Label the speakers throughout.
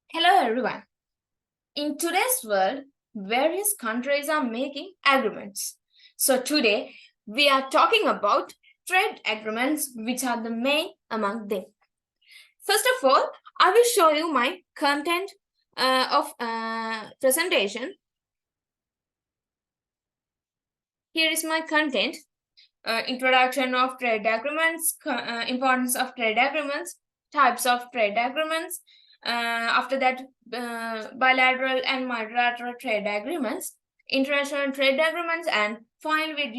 Speaker 1: Hello everyone. In today's world, various countries are making agreements. So today we are talking about trade agreements, which are the main among them. First of all, I will show you my content of presentation. Here is my content. Introduction of trade agreements, importance of trade agreements, types of trade agreements. After that, bilateral and multilateral trade agreements, international trade agreements, and finally we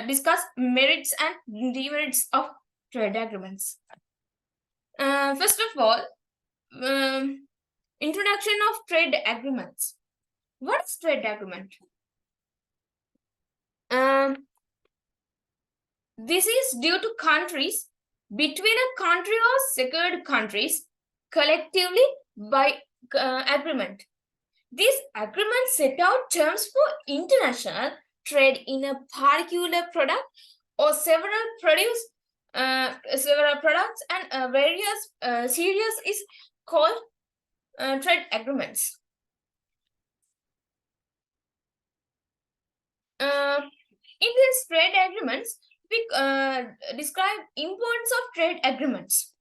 Speaker 1: discuss merits and demerits of trade agreements. First of all, introduction of trade agreements. What is trade agreement? This is due to countries between a country or secured countries collectively by agreement. These agreements set out terms for international trade in a particular product or several products and various series is called trade agreements. In these trade agreements, we describe importance of trade agreements.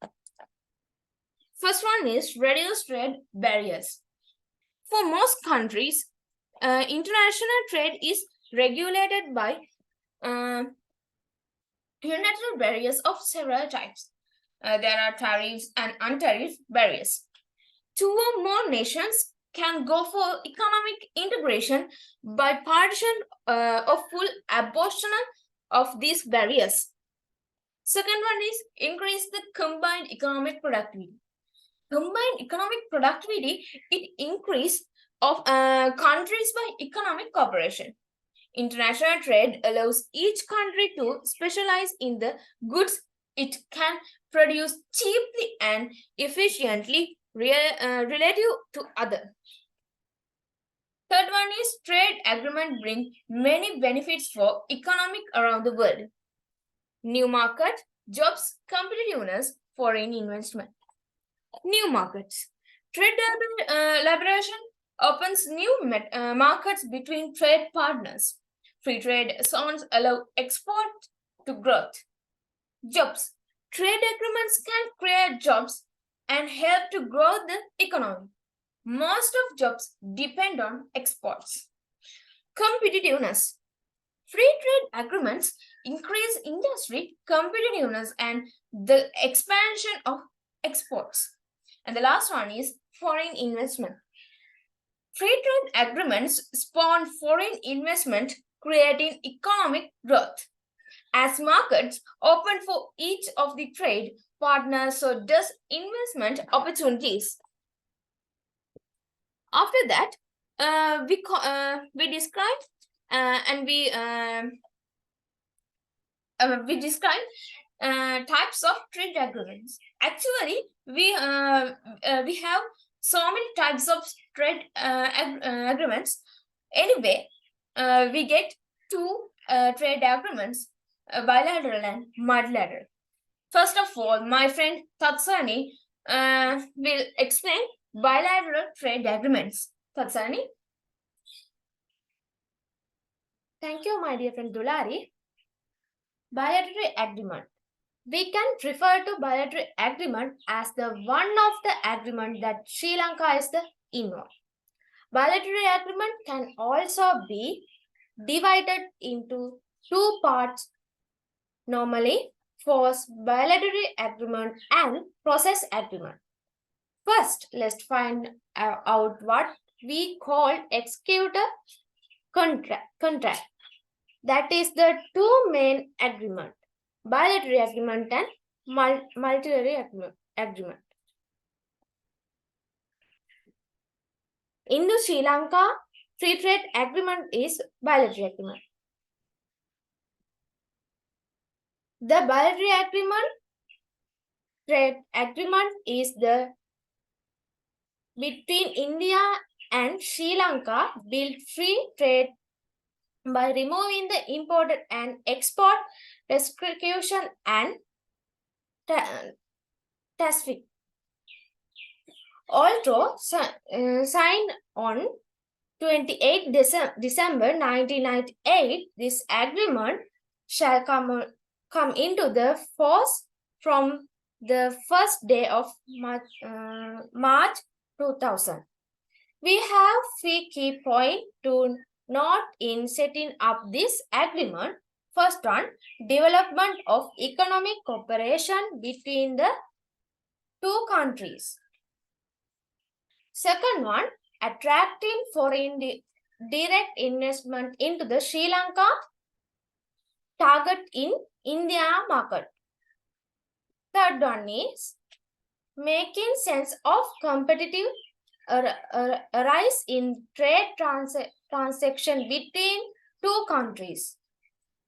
Speaker 1: First one is reduce trade barriers. For most countries, international trade is regulated by unilateral barriers of several types. There are tariffs and untariff barriers. Two or more nations can go for economic integration by partition or full abolition of these barriers. Second one is increase the combined economic productivity. Combined economic productivity, it increase of countries by economic cooperation. International trade allows each country to specialize in the goods it can produce cheaply and efficiently relative to other. Third one is trade agreement bring many benefits for economic around the world. New market, jobs, competitiveness, foreign investment. New markets. Trade liberation opens new markets between trade partners. Free trade zones allow export to growth. Jobs. Trade agreements can create jobs and help to grow the economy. Most of jobs depend on exports. Competitiveness. Free trade agreements increase industry competitiveness and the expansion of exports. And the last one is foreign investment. Free trade agreements spawn foreign investment, creating economic growth. As markets open for each of the trade partners, so does investment opportunities. After that, we describe and we describe types of trade agreements. Actually, we have so many types of trade agreements. Anyway, we get two trade agreements, bilateral and multilateral. First of all, my friend Tatsani will explain bilateral trade agreements. Tatsani? Thank you, my dear friend Dulari. Bilateral agreement. We can refer to bilateral agreement as the one of the agreement that Sri Lanka is the involved. Bilateral agreement can also be divided into two parts, normally force bilateral agreement and process agreement. First, let's find out what we call executor contract. That is the two main agreement, bilateral agreement and multilateral agreement. In Sri Lanka, free trade agreement is bilateral agreement. The bilateral trade agreement is the between India and Sri Lanka build free trade by removing the import and export restriction and tariff. although signed on 28 December 1998, this agreement shall come into the force from the first day of March 2000. We have three key points to note in setting up this agreement. First one, development of economic cooperation between the two countries. Second one, attracting foreign direct investment into the Sri Lanka target in India market. Third one is making sense of competitive rise in trade transaction between two countries.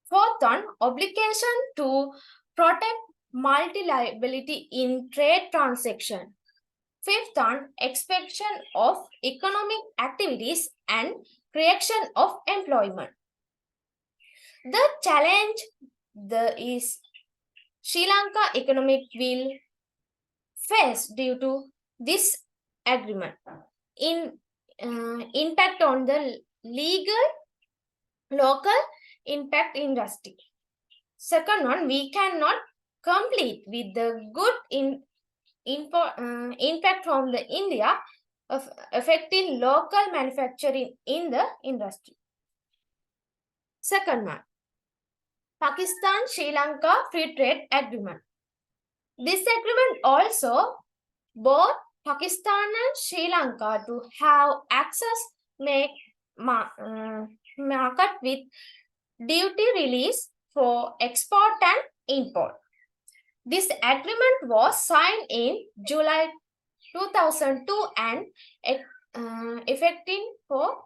Speaker 1: Fourth one, obligation to protect multi-liability in trade transaction. Fifth one, expansion of economic activities and creation of employment. The challenge is Sri Lanka economic will face due to this agreement in impact on the legal local impact industry. Second one, we cannot complete with the good impact from the India of affecting local manufacturing in the industry. Second one, Pakistan Sri Lanka Free Trade Agreement. This agreement also both Pakistan and Sri Lanka to have access market with duty release for export and import. This agreement was signed in July 2002 and effective for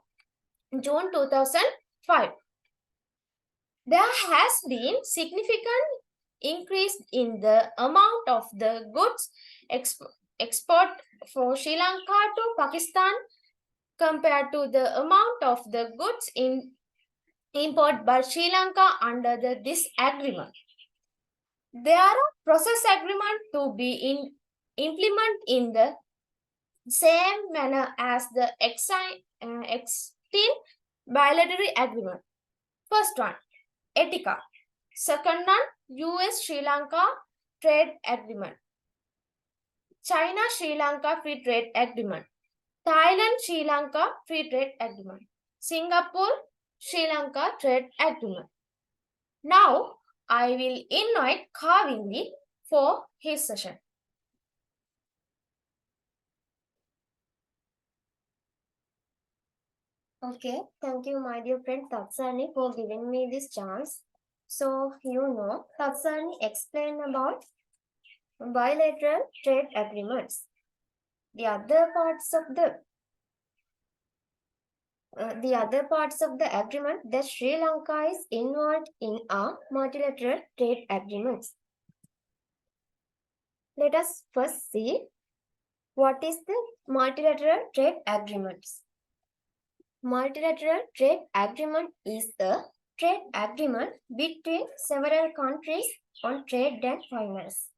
Speaker 1: June 2005. There has been significant increase in the amount of the goods export for Sri Lanka to Pakistan compared to the amount of the goods import by Sri Lanka under this agreement. There are process agreement to be implemented in the same manner as the existing bilateral agreement. First one, ETICA. Second one, US Sri Lanka Trade Agreement. China Sri Lanka Free Trade Agreement. Thailand Sri Lanka Free Trade Agreement. Singapore Sri Lanka Trade Agreement. Now, I will invite Kavindi for his session.
Speaker 2: Okay, thank you, my dear friend Tatsani, for giving me this chance. So, Tatsani explained about bilateral trade agreements. The other parts of the agreement that Sri Lanka is involved in are multilateral trade agreements. Let us first see what is the multilateral trade agreements. Multilateral trade agreement is a trade agreement between several countries on trade and finance.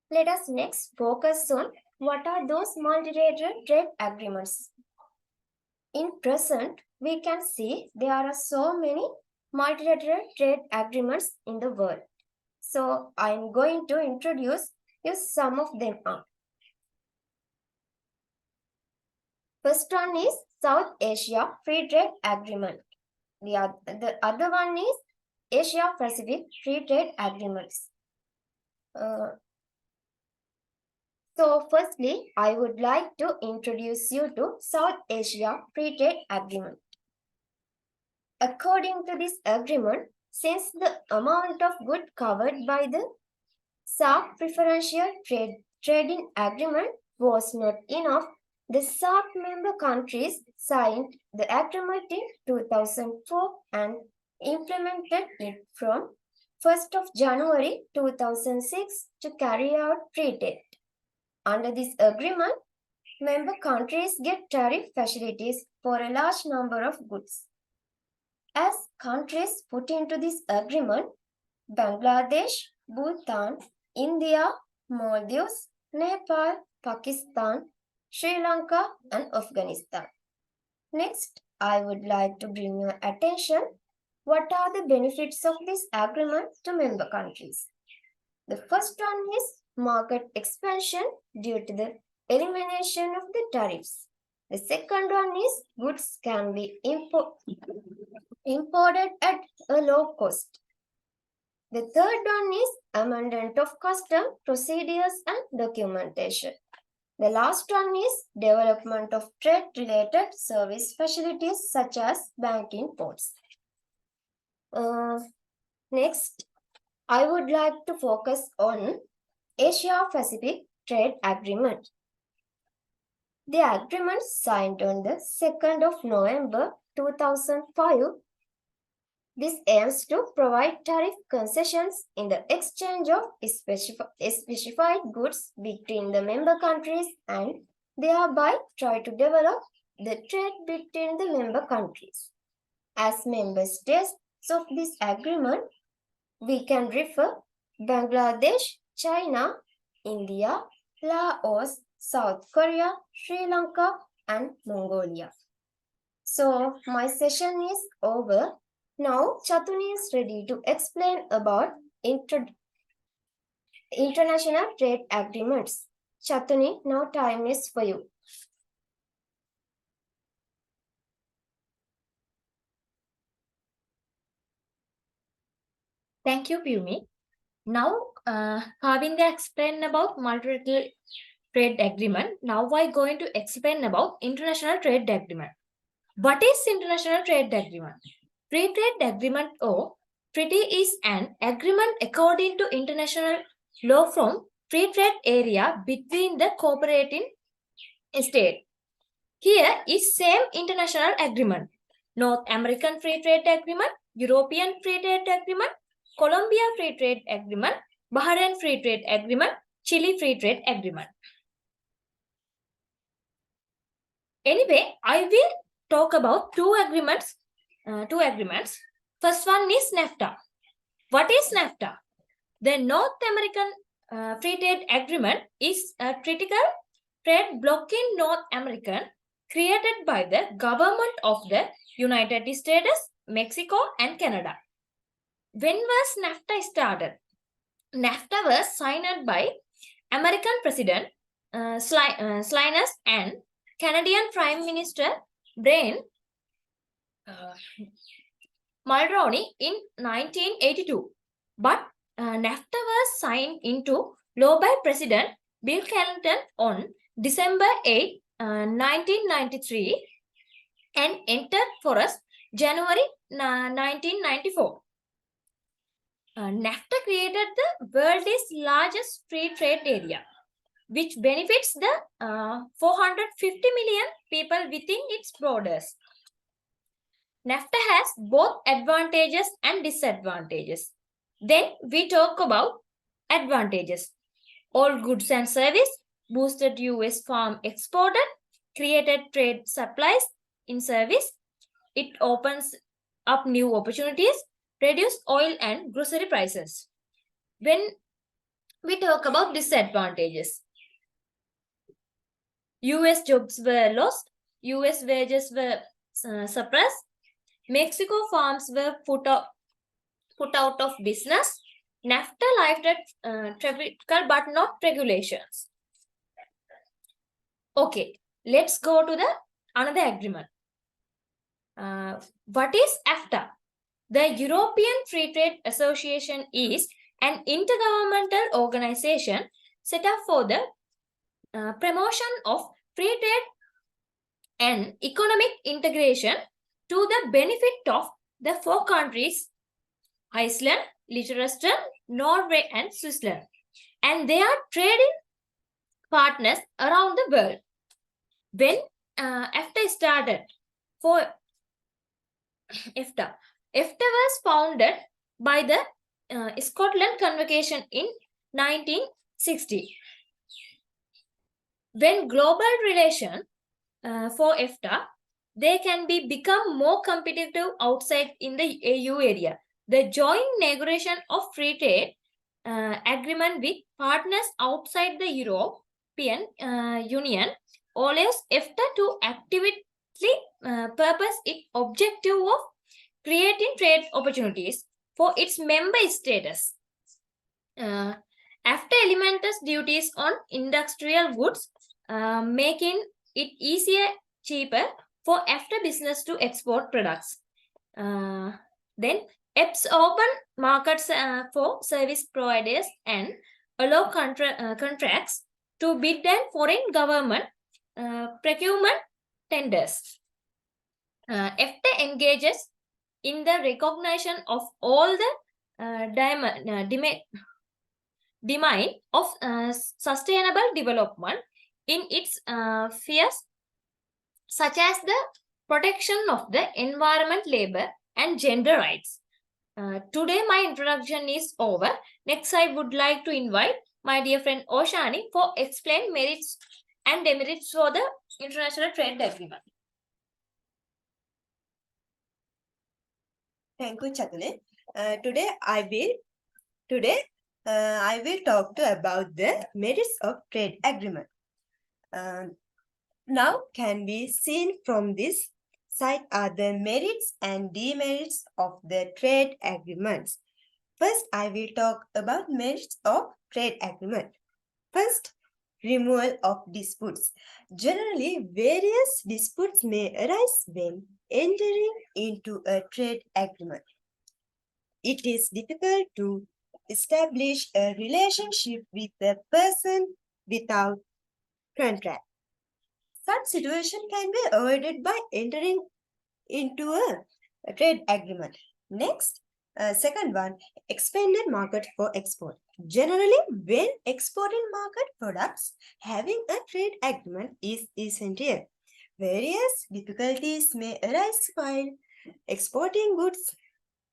Speaker 2: Let us next focus on what are those multilateral trade agreements. In present, we can see there are so many multilateral trade agreements in the world. So I am going to introduce you some of them. First one is South Asia Free Trade Agreement. The other one is Asia Pacific Free Trade Agreements. So firstly, I would like to introduce you to South Asia Free Trade Agreement. According to this agreement, since the amount of good covered by the SAARC Preferential Trading Agreement was not enough, the SAARC member countries signed the agreement in 2004 and implemented it from 1st of January 2006 to carry out free trade. Under this agreement, member countries get tariff facilities for a large number of goods. As countries put into this agreement, Bangladesh, Bhutan, India, Maldives, Nepal, Pakistan, Sri Lanka, and Afghanistan. Next, I would like to bring your attention what are the benefits of this agreement to member countries. The first one is market expansion due to the elimination of the tariffs. The second one is goods can be imported at a low cost. The third one is amendment of custom procedures and documentation. The last one is development of trade-related service facilities such as banking ports. Next, I would like to focus on Asia-Pacific Trade Agreement. The agreement signed on the 2nd of November 2005. This aims to provide tariff concessions in the exchange of specified goods between the member countries and thereby try to develop the trade between the member countries. As member states of this agreement, we can refer Bangladesh, China, India, Laos, South Korea, Sri Lanka, and Mongolia. So my session is over. Now Chatuni is ready to explain about international trade agreements. Chatuni, now time is for you.
Speaker 3: Thank you, Pumi. Now, Kavinda explained about multilateral trade agreement. Now I'm going to explain about international trade agreement. What is international trade agreement? Free trade agreement or treaty is an agreement according to international law from free trade area between the cooperating state. Here is same international agreement. North American Free Trade Agreement, European Free Trade Agreement, Colombia Free Trade Agreement, Bahrain Free Trade Agreement, Chile Free Trade Agreement. Anyway, I will talk about two agreements. First one is NAFTA. What is NAFTA? The North American Free Trade Agreement is a critical trade bloc in North America created by the government of the United States, Mexico, and Canada. When was NAFTA started? NAFTA was signed by American President Salinas and Canadian Prime Minister Brian Mulroney in 1982. But NAFTA was signed into law by President Bill Clinton on December 8, 1993 and entered force January 1994. NAFTA created the world's largest free trade area, which benefits the 450 million people within its borders. NAFTA has both advantages and disadvantages. Then we talk about advantages. All goods and service, boosted US farm exported, created trade supplies in service. It opens up new opportunities, reduced oil and grocery prices. When we talk about disadvantages, US jobs were lost, US wages were suppressed, Mexico farms were put out of business. NAFTA lifted traffical but not regulations. Okay, let's go to the another agreement. What is AFTA? The European Free Trade Association is an intergovernmental organization set up for the promotion of free trade and economic integration to the benefit of the four countries, Iceland, Liechtenstein, Norway, and Switzerland. And they are trading partners around the world. When AFTA started for AFTA was founded by the Scotland Convocation in 1960. When global relation for AFTA, they can become more competitive outside in the EU area. The joint negotiation of free trade agreement with partners outside the European Union allows EFTA to actively purpose its objective of creating trade opportunities for its member states. After elementous duties on industrial goods, making it easier, cheaper for after business to export products. Then EPS open markets for service providers and allow contracts to bid and foreign government procurement tenders. EFTA engages in the recognition of all the domain of sustainable development in its spheres, such as the protection of the environment, labor, and gender rights. Today, my introduction is over. Next, I would like to invite my dear friend Oshani for explain merits and demerits for the international trade agreement.
Speaker 4: Thank you, Chatule. Today I will talk about the merits of trade agreement. Now can be seen from this side are the merits and demerits of the trade agreements. First, I will talk about merits of trade agreement. First, removal of disputes. Generally, various disputes may arise when entering into a trade agreement. It is difficult to establish a relationship with a person without contract. Such situation can be avoided by entering into a trade agreement. Next, second one, expanded market for export. Generally, when exporting market products, having a trade agreement is essential. Various difficulties may arise while exporting goods.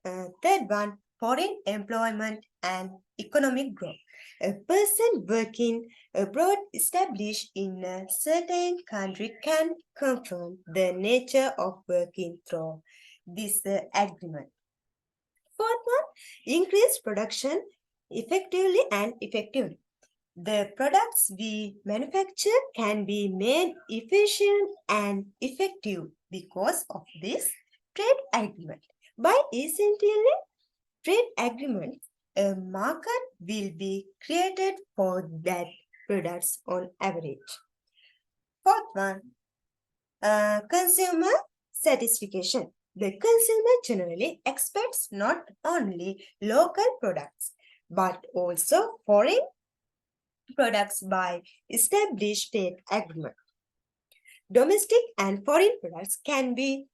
Speaker 4: Third one, foreign employment and economic growth. A person working abroad established in a certain country can confirm the nature of working through this agreement. Fourth one, increase production effectively and effectively. The products we manufacture can be made efficient and effective because of this trade agreement. By essentially trade agreement, a market will be created for that products on average. Fourth one, consumer satisfaction. The consumer generally expects not only local products but also foreign products by established trade agreement. Domestic and foreign products can be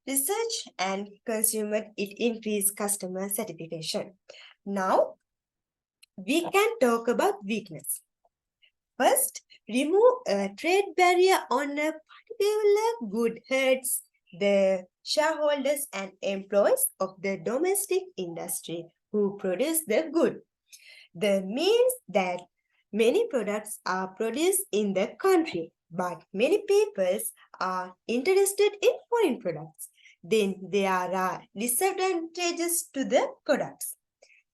Speaker 4: researched and consumed. It increases customer satisfaction. Now, we can talk about weakness. First, remove a trade barrier on a particular good hurts the shareholders and employees of the domestic industry who produce the good. The means that many products are produced in the country, but many people are interested in foreign products. Then there are disadvantages to the products.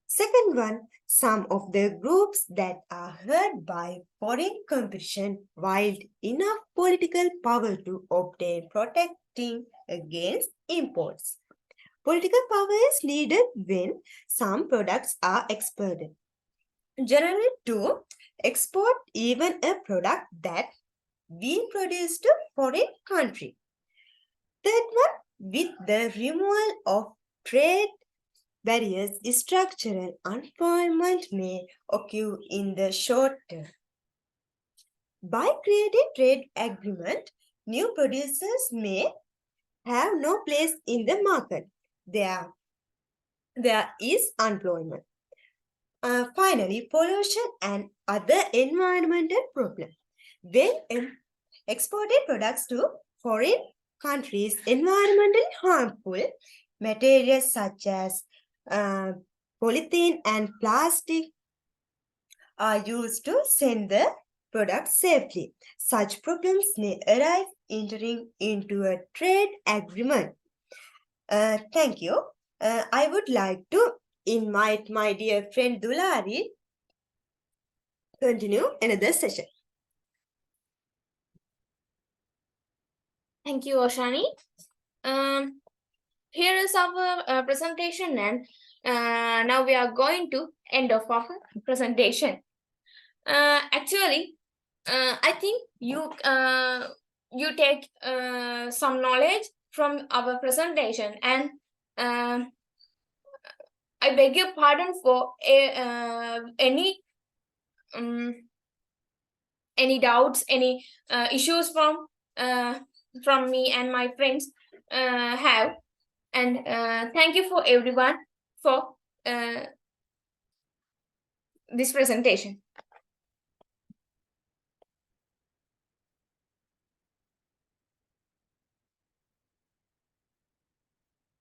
Speaker 4: Second one, some of the groups that are hurt by foreign competition wield enough political power to obtain protecting against imports. Political power is needed when some products are exported. Generally, to export even a product that we produce to foreign country. Third one, with the removal of trade barriers, structural unemployment may occur in the short term. By creating trade agreement, new producers may have no place in the market. There is unemployment. Finally, pollution and other environmental problems. When exported products to foreign countries, environmentally harmful materials such as polythene and plastic are used to send the product safely. Such problems may arise entering into a trade agreement. Thank you. I would like to invite my dear friend Dulari continue another session.
Speaker 1: Thank you, Oshani. Here is our presentation, and now we are going to end of our presentation. Actually, I think you take some knowledge from our presentation, and I beg your pardon for any doubts, any issues from me and my friends have. And thank you for everyone for this presentation.